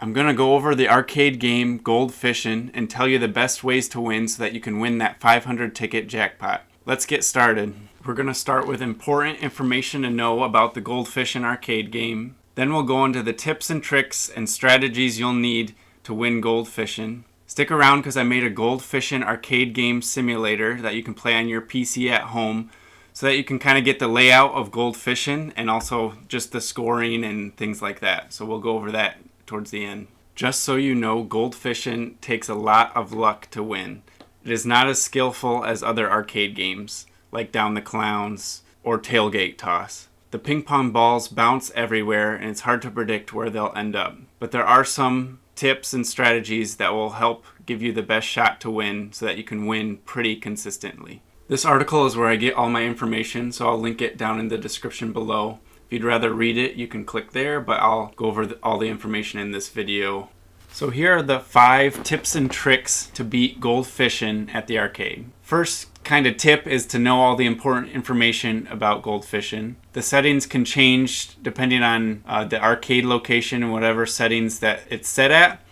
I'm going to go over the arcade game Gold Fishin' and tell you the best ways to win so that you can win that 500 ticket jackpot. Let's get started. We're going to start with important information to know about the Gold Fishin' arcade game. Then we'll go into the tips and tricks and strategies you'll need to win Gold Fishin'. Stick around because I made a Gold Fishin' arcade game simulator that you can play on your PC at home so that you can kind of get the layout of Gold Fishin' and also just the scoring and things like that. So we'll go over that towards the end. Just so you know, Gold Fishin' takes a lot of luck to win. It is not as skillful as other arcade games like Down the Clowns or Tailgate Toss. The ping pong balls bounce everywhere and it's hard to predict where they'll end up. But there are some tips and strategies that will help give you the best shot to win so that you can win pretty consistently. This article is where I get all my information, so I'll link it down in the description below. If you'd rather read it, you can click there, but I'll go over all the information in this video. So here are the 5 tips and tricks to beat Gold Fishin' at the arcade. First kind of tip is to know all the important information about Gold Fishin'. The settings can change depending on the arcade location and whatever settings that it's set at.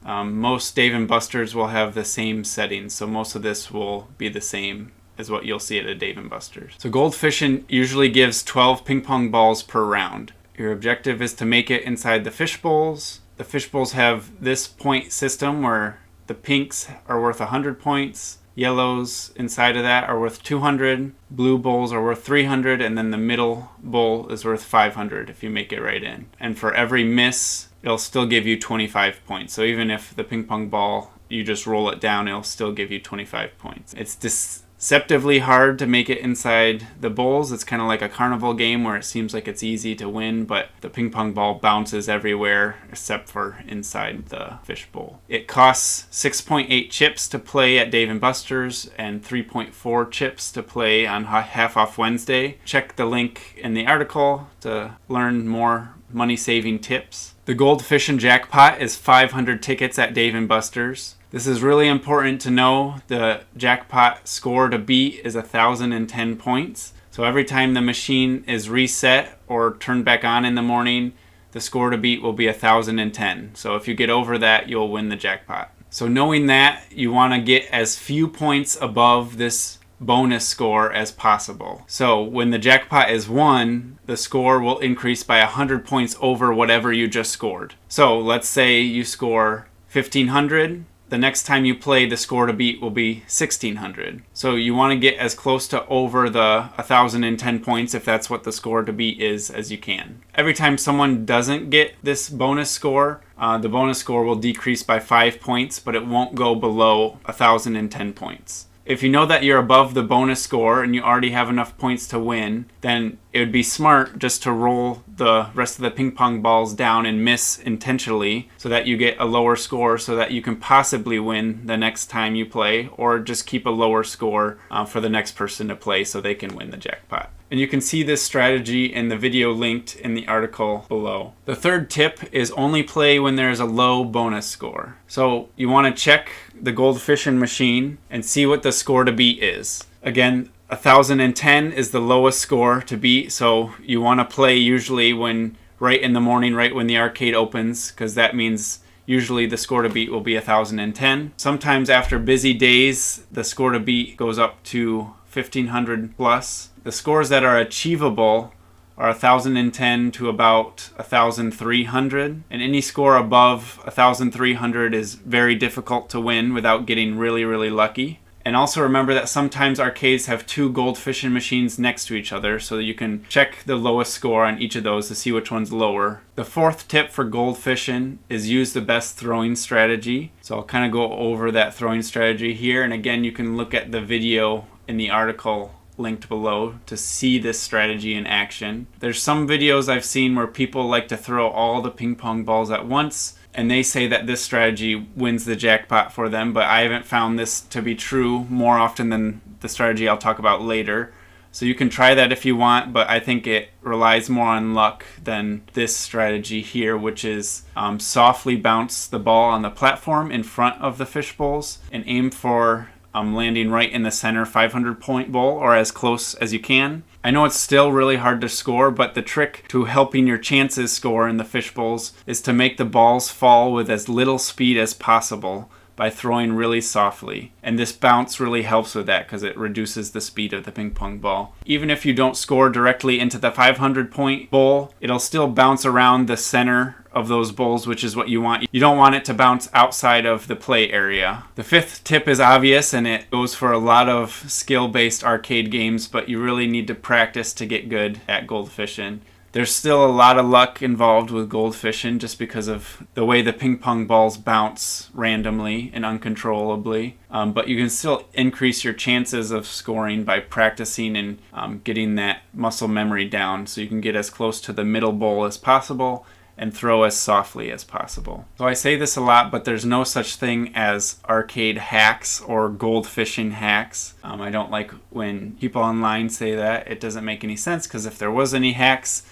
Most Dave & Buster's will have the same settings, so most of this will be the same as what you'll see at a Dave & Buster's. So Gold Fishin' usually gives 12 ping pong balls per round. Your objective is to make it inside the fish bowls. The fish bowls have this point system where the pinks are worth 100 points, yellows inside of that are worth 200, blue bowls are worth 300, and then the middle bowl is worth 500 if you make it right in. And for every miss, it'll still give you 25 points. So even if the ping pong ball, you just roll it down, it'll still give you 25 points. It's deceptively hard to make it inside the bowls. It's kind of like a carnival game where it seems like it's easy to win, but the ping pong ball bounces everywhere except for inside the fish bowl. It costs 6.8 chips to play at Dave & Buster's and 3.4 chips to play on Half Off Wednesday. Check the link in the article to learn more money-saving tips. The Gold Fishin' jackpot is 500 tickets at Dave & Buster's. This is really important to know. The jackpot score to beat is 1,010 points. So every time the machine is reset or turned back on in the morning, the score to beat will be 1,010. So if you get over that, you'll win the jackpot. So knowing that, you want to get as few points above this bonus score as possible. So when the jackpot is 1, the score will increase by 100 points over whatever you just scored. So let's say you score 1,500. The next time you play, the score to beat will be 1,600. So you want to get as close to over the 1,010 points, if that's what the score to beat is, as you can. Every time someone doesn't get this bonus score, the bonus score will decrease by 5 points, but it won't go below 1,010 points. If you know that you're above the bonus score and you already have enough points to win, then it would be smart just to roll the rest of the ping pong balls down and miss intentionally so that you get a lower score so that you can possibly win the next time you play, or just keep a lower score for the next person to play so they can win the jackpot. And you can see this strategy in the video linked in the article below. The third tip is only play when there's a low bonus score. So you want to check the Gold Fishin' machine and see what the score to beat is. Again, 1,010 is the lowest score to beat, so you want to play usually when right in the morning, right when the arcade opens, because that means usually the score to beat will be 1,010. Sometimes after busy days, the score to beat goes up to 1,500 plus. The scores that are achievable are 1,010 to about 1,300, and any score above 1,300 is very difficult to win without getting really lucky. And also remember that sometimes arcades have 2 Gold Fishin' machines next to each other, so that you can check the lowest score on each of those to see which one's lower. The fourth tip for Gold Fishin' is use the best throwing strategy. So I'll kind of go over that throwing strategy here, and again you can look at the video in the article linked below to see this strategy in action. There's some videos I've seen where people like to throw all the ping pong balls at once, and they say that this strategy wins the jackpot for them, but I haven't found this to be true more often than the strategy I'll talk about later. So you can try that if you want, but I think it relies more on luck than this strategy here, which is softly bounce the ball on the platform in front of the fish bowls and aim for landing right in the center 500 point bowl or as close as you can. I know it's still really hard to score, but the trick to helping your chances score in the fish bowls is to make the balls fall with as little speed as possible by throwing really softly. And this bounce really helps with that because it reduces the speed of the ping pong ball. Even if you don't score directly into the 500 point bowl, it'll still bounce around the center of those bowls, which is what you want. You don't want it to bounce outside of the play area. The fifth tip is obvious, and it goes for a lot of skill-based arcade games, but you really need to practice to get good at Gold Fishin'. There's still a lot of luck involved with Gold Fishin' just because of the way the ping pong balls bounce randomly and uncontrollably. But you can still increase your chances of scoring by practicing and getting that muscle memory down so you can get as close to the middle bowl as possible and throw as softly as possible. So I say this a lot, but there's no such thing as arcade hacks or Gold Fishin' hacks. I don't like when people online say that. It doesn't make any sense because if there was any hacks,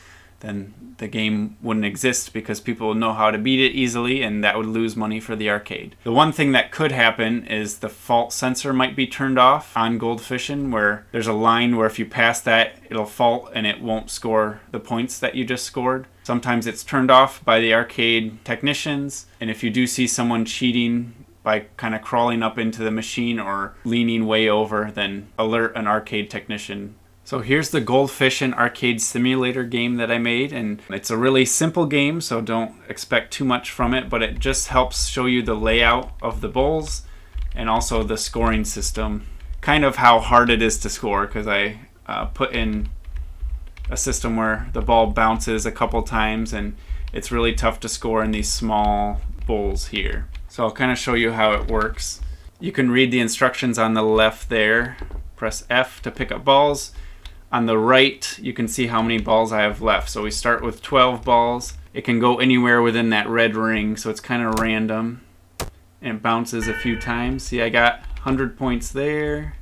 then the game wouldn't exist because people would know how to beat it easily and that would lose money for the arcade. The one thing that could happen is the fault sensor might be turned off on Gold Fishin', where there's a line where if you pass that, it'll fault and it won't score the points that you just scored. Sometimes it's turned off by the arcade technicians, and if you do see someone cheating by kind of crawling up into the machine or leaning way over, then alert an arcade technician. So here's the Gold Fishin' arcade simulator game that I made, and it's a really simple game, so don't expect too much from it, but it just helps show you the layout of the bowls and also the scoring system. Kind of how hard it is to score, because I put in a system where the ball bounces a couple times and it's really tough to score in these small bowls here. So I'll kind of show you how it works. You can read the instructions on the left there. Press F to pick up balls. On the right, you can see how many balls I have left. So we start with 12 balls. It can go anywhere within that red ring, so it's kind of random. And it bounces a few times. See, I got 100 points there.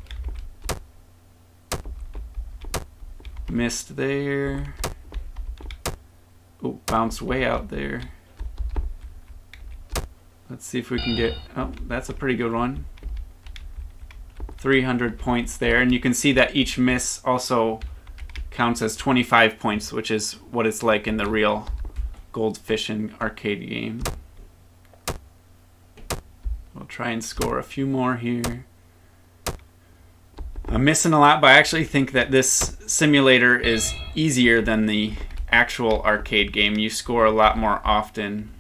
Missed there. Oh, bounced way out there. Let's see if we can get... Oh, that's a pretty good one. 300 points there, and you can see that each miss also counts as 25 points, which is what it's like in the real Gold Fishin' arcade game. We'll try and score a few more here. I'm missing a lot, but I actually think that this simulator is easier than the actual arcade game. You score a lot more often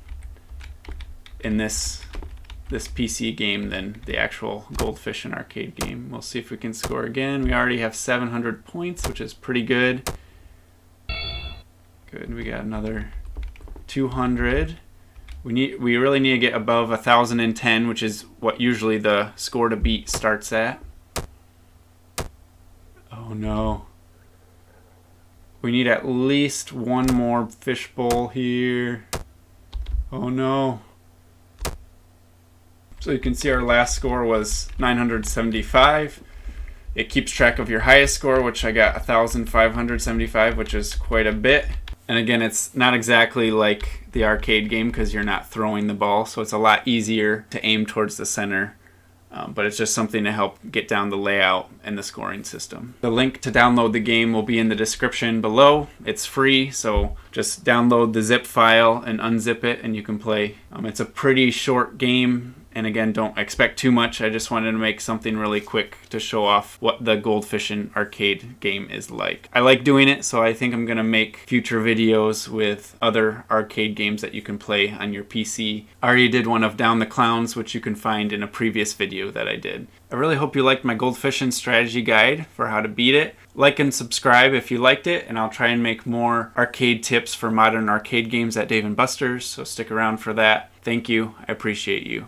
in this PC game than the actual Gold Fishin' arcade game. We'll see if we can score again. We already have 700 points, which is pretty good. Good, we got another 200. We really need to get above 1,010, which is what usually the score to beat starts at. Oh no. We need at least one more fishbowl here. Oh no. So you can see our last score was 975. It keeps track of your highest score, which I got 1,575, which is quite a bit. And again, it's not exactly like the arcade game because you're not throwing the ball, so it's a lot easier to aim towards the center. But it's just something to help get down the layout and the scoring system. The link to download the game will be in the description below. It's free, so just download the zip file and unzip it and you can play. It's a pretty short game. And again, don't expect too much. I just wanted to make something really quick to show off what the Gold Fishin' arcade game is like. I like doing it, so I think I'm going to make future videos with other arcade games that you can play on your PC. I already did one of Down the Clowns, which you can find in a previous video that I did. I really hope you liked my Gold Fishin' strategy guide for how to beat it. Like and subscribe if you liked it, and I'll try and make more arcade tips for modern arcade games at Dave & Buster's, so stick around for that. Thank you. I appreciate you.